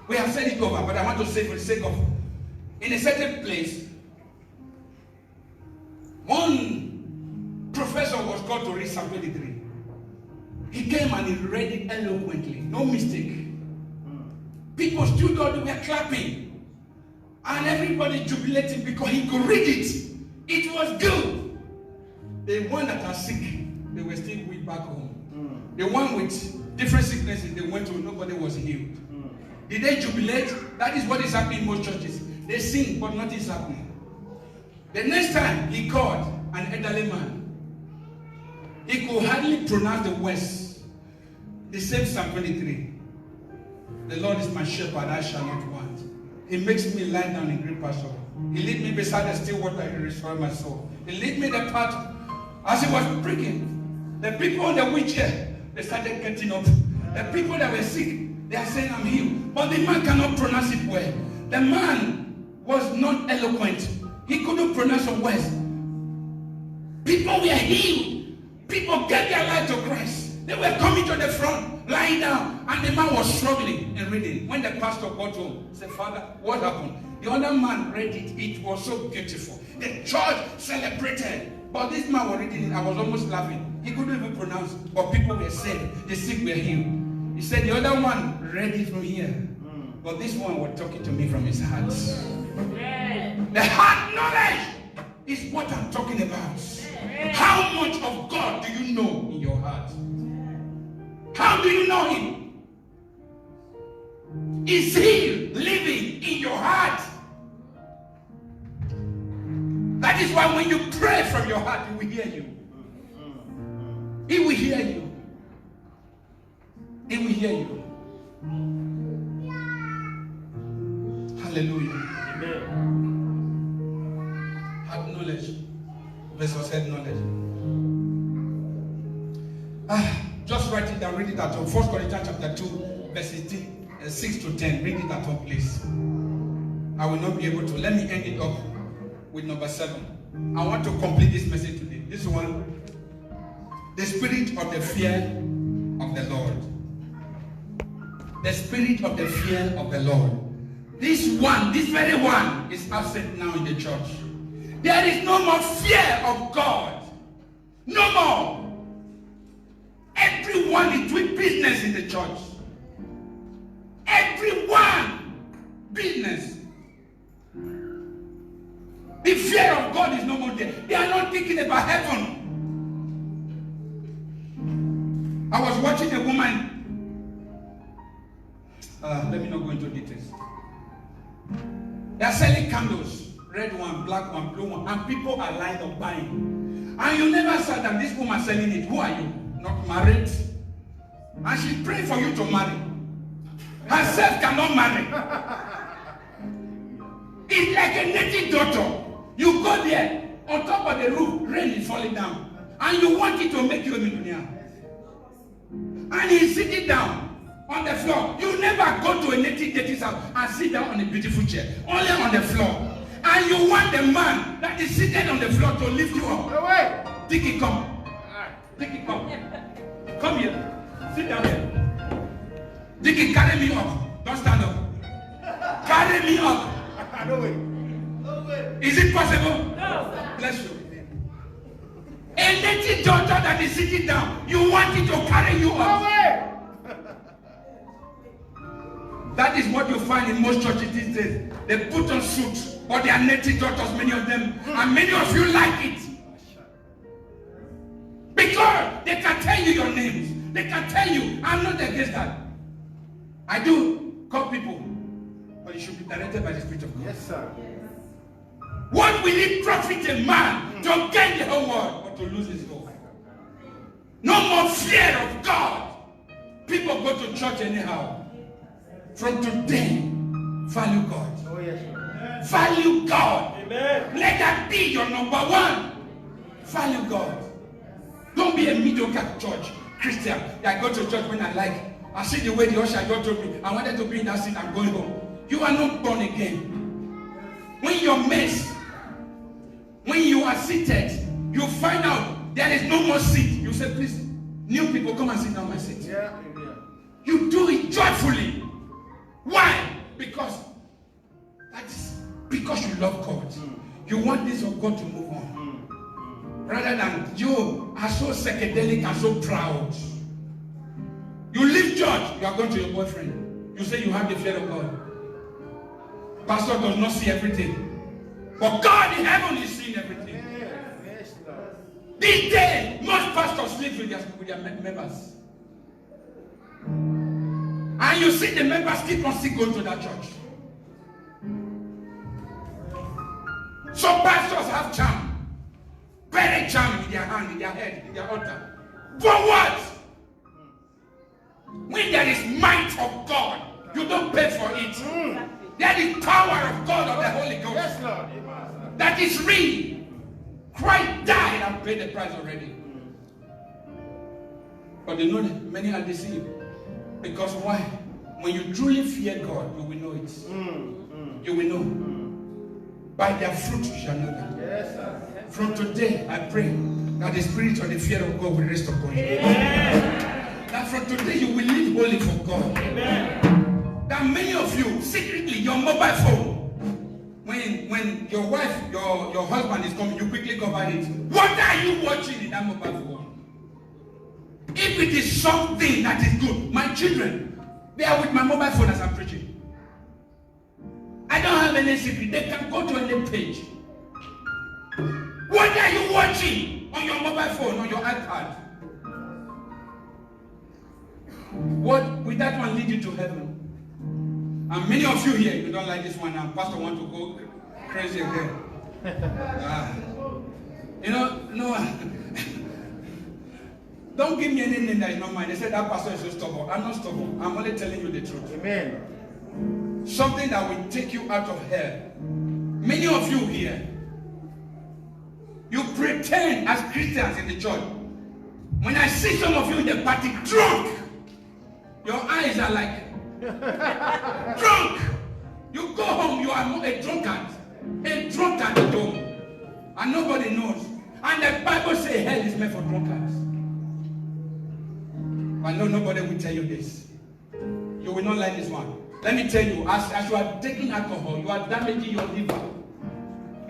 we have said it over, but I want to say for the sake of, in a certain place, one professor was called to read Psalm 23. He came and he read it eloquently, no mistake. People stood up, they were clapping, and everybody jubilating because he could read it. It was good. The one that are sick, they were still weak back home. The one with different sicknesses, they went to, nobody was healed. Did they jubilate? That is what is happening in most churches. They sing, but nothing is happening. The next time he called an elderly man, he could hardly pronounce the words. The same Psalm 23. The Lord is my shepherd, I shall not want. He makes me lie down in green pasture. He lead me beside the still water, he restores my soul. He lead me the path. As he was preaching, the people on the wheelchair, they started getting up. The people that were sick, they are saying, I'm healed. But the man cannot pronounce it well. The man was not eloquent. He couldn't pronounce the words. People were healed. People gave their life to Christ. They were coming to the front, lying down, and the man was struggling and reading. When the pastor got home, he said, Father, what happened? The other man read it. It was so beautiful. The church celebrated. But this man was reading it. I was almost laughing. He couldn't even pronounce. But people were saying, the sick were healed. He said the other one read it from here. But this one was talking to me from his heart. The heart knowledge is what I'm talking about. How much of God do you know in your heart? How do you know him? Is he living in your heart? That is why when you pray from your heart, he will hear you. He will hear you. He will hear you. Hallelujah. Amen. Have knowledge. Versus head knowledge. Just write it down, read it at home. 1 Corinthians chapter 2, verses 6 to 10. Read it at home, please. I will not be able to. Let me end it up with number 7. I want to complete this message today. This one, the spirit of the fear of the Lord. The spirit of the fear of the Lord. This very one is absent now in the church. There is no more fear of God. No more. Everyone is doing business in the church. Everyone. Business. The fear of God is no more there. They are not thinking about heaven. I was watching a woman. Let me not go into details. They are selling candles. Red one, black one, blue one. And people are lined up buying. And you never saw that this woman selling it. Who are you? Not married. And she prayed for you to marry. Herself cannot marry. It's like a native daughter. You go there, on top of the roof, rain is falling down. And you want it to make you a millionaire. And he's sitting down on the floor. You never go to a native dating's house and sit down on a beautiful chair. Only on the floor. And you want the man that is seated on the floor to lift you up. No way. Dickie, come. Dickie, come. Come here. Sit down here. Dickie, carry me up. Don't stand up. Carry me up. No way. No way. Is it possible? No. Bless you. A native daughter that is sitting down, you want it to carry you No up. way. That is what you find in most churches these days. They put on suits, but they are native daughters, many of them, and many of you like it. Because they can tell you your names. They can tell you. I'm not against that. I do call people, but it should be directed by the Spirit of God. Yes, sir. What will it profit a man to gain the whole world or to lose his soul? No more fear of God. People go to church anyhow. From today, value God. Oh, yes, sir. Value God. Amen. Let that be your number one. Value God. Don't be a mediocre church Christian. I go to church when I like. I see the way the usher God told me. I wanted to be in that seat. I'm going home. You are not born again. When you're messed, when you are seated, you find out there is no more seat. You say, please, new people, come and sit down my seat. Yeah. You do it joyfully. Why? Because you love God. You want this of God to move on. Rather than you are so psychedelic and so proud. You leave church, you are going to your boyfriend. You say you have the fear of God. Pastor does not see everything. But God in heaven is seeing everything. Yes, Lord. These days, most pastors sleep with their members. And you see the members keep on still going to that church. Some pastors have charm. Very charm in their hand, in their head, in their altar. For what? When there is might of God, you don't pay for it. There is power of God of the Holy Ghost. Yes, Lord. That is real. Christ died and paid the price already. But you know that many are deceived. Because why? When you truly fear God, you will know it. You will know. By their fruit you shall know them. Yes, sir. From today, I pray that the spirit of the fear of God will rest upon you. That from today you will live holy for God. That many of you, secretly, your mobile phone, when your wife, your husband is coming, you quickly cover it. What are you watching in that mobile phone? If it is something that is good, my children, they are with my mobile phone as I'm preaching. I don't have any secret. They can go to any page. What are you watching on your mobile phone, on your iPad? What will that one lead you to heaven? And many of you here, you don't like this one now. Pastor want to go crazy again. No. Don't give me anything that is not mine. They said that pastor is so stubborn. I'm not stubborn. I'm only telling you the truth. Amen. Something that will take you out of hell. Many of you here, you pretend as Christians in the church. When I see some of you in the party drunk, your eyes are like drunk. You go home, you are a drunkard at home, and nobody knows. And the Bible says hell is meant for drunkards. But no, nobody will tell you this. You will not like this one. Let me tell you, as you are taking alcohol, you are damaging your liver.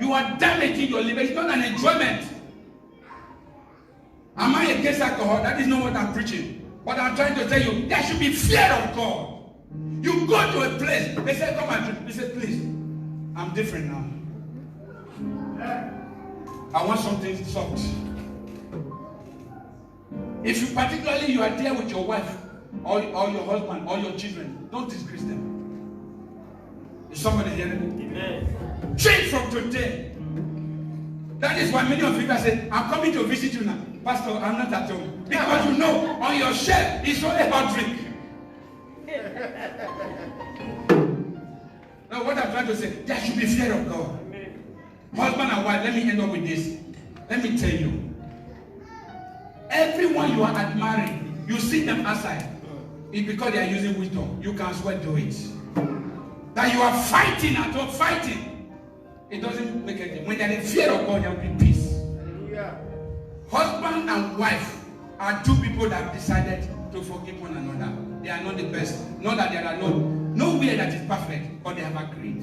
You are damaging your liver. It's not an enjoyment. Am I against alcohol? That is not what I'm preaching. What I'm trying to tell you, there should be fear of God. You go to a place, they say, come and drink. They say, please, I'm different now. I want something soft. If you particularly you are there with your wife or your husband or your children, don't disgrace them. Is somebody hearing me? Amen. Change from today. That is why many of you guys say, I'm coming to visit you now. Pastor, I'm not at home. Because you know, on your shelf, it's only hot drink. Now, what I'm trying to say, there should be fear of God. Amen. Husband and wife, let me end up with this. Let me tell you. Everyone you are admiring, you see them outside. It's because they are using wisdom. You can swear to it. That you are fighting at all, fighting. It doesn't make anything. When there is fear of God, there will be peace. Hallelujah. Husband and wife are two people that have decided to forgive one another. They are not the best. Not that there are nowhere that is perfect, but they have agreed.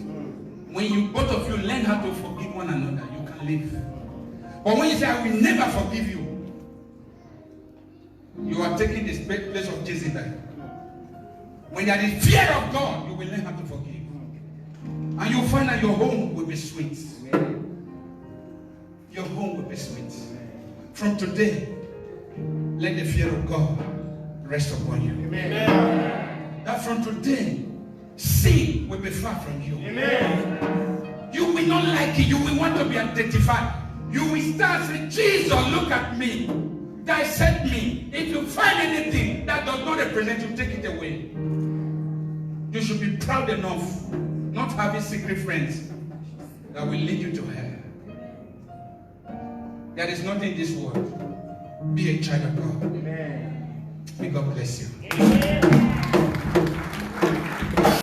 When you both of you learn how to forgive one another, you can live. But when you say, I will never forgive you, you are taking the place of Jezebel. When there is fear of God, you will learn how to forgive. And you'll find that your home will be sweet. Your home will be sweet. From today, let the fear of God rest upon you. Amen. That from today, sin will be far from you. Amen. You will not like it. You will want to be identified. You will start saying, Jesus, look at me. Dissect me. If you find anything that does not represent you, take it away. You should be proud enough not having secret friends that will lead you to hell. There is nothing in this world. Be a child of God. Amen. May God bless you. Amen.